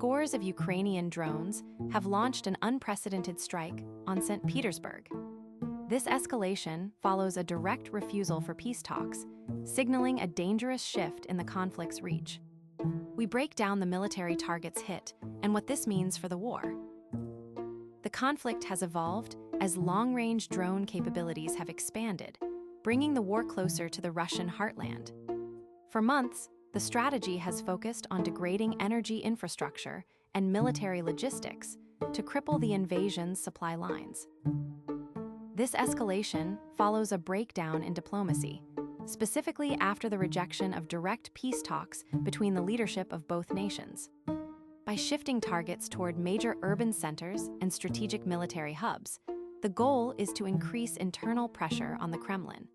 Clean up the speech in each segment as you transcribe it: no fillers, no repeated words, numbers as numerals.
scores of Ukrainian drones have launched an unprecedented strike on St. Petersburg. This escalation follows a direct refusal for peace talks, signaling a dangerous shift in the conflict's reach. We break down the military targets hit and what this means for the war. The conflict has evolved as long-range drone capabilities have expanded, bringing the war closer to the Russian heartland. For months, the strategy has focused on degrading energy infrastructure and military logistics to cripple the invasion's supply lines. This escalation follows a breakdown in diplomacy, specifically after the rejection of direct peace talks between the leadership of both nations. By shifting targets toward major urban centers and strategic military hubs, the goal is to increase internal pressure on the Kremlin.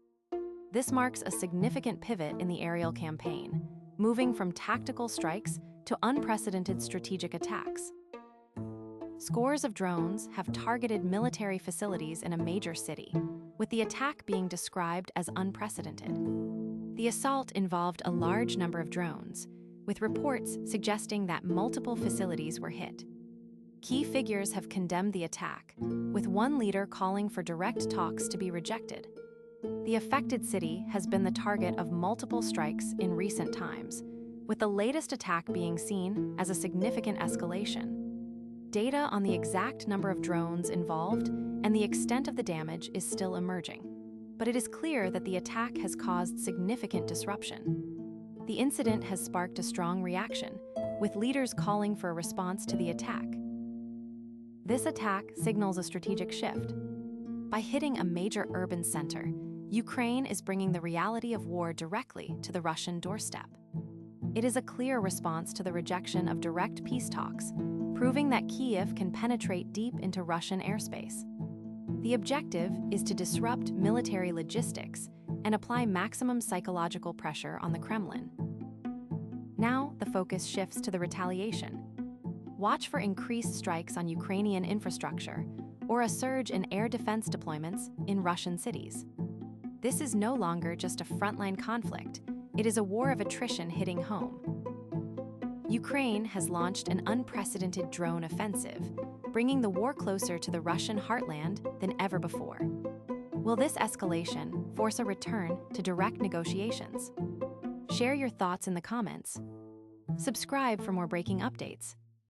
This marks a significant pivot in the aerial campaign, moving from tactical strikes to unprecedented strategic attacks. Scores of drones have targeted military facilities in a major city, with the attack being described as unprecedented. The assault involved a large number of drones, with reports suggesting that multiple facilities were hit. Key figures have condemned the attack, with one leader calling for direct talks to be rejected. The affected city has been the target of multiple strikes in recent times, with the latest attack being seen as a significant escalation. Data on the exact number of drones involved and the extent of the damage is still emerging, but it is clear that the attack has caused significant disruption. The incident has sparked a strong reaction, with leaders calling for a response to the attack. This attack signals a strategic shift. By hitting a major urban center, Ukraine is bringing the reality of war directly to the Russian doorstep. It is a clear response to the rejection of direct peace talks, proving that Kyiv can penetrate deep into Russian airspace. The objective is to disrupt military logistics and apply maximum psychological pressure on the Kremlin. Now, the focus shifts to the retaliation. Watch for increased strikes on Ukrainian infrastructure or a surge in air defense deployments in Russian cities. This is no longer just a frontline conflict, it is a war of attrition hitting home. Ukraine has launched an unprecedented drone offensive, bringing the war closer to the Russian heartland than ever before. Will this escalation force a return to direct negotiations? Share your thoughts in the comments. Subscribe for more breaking updates.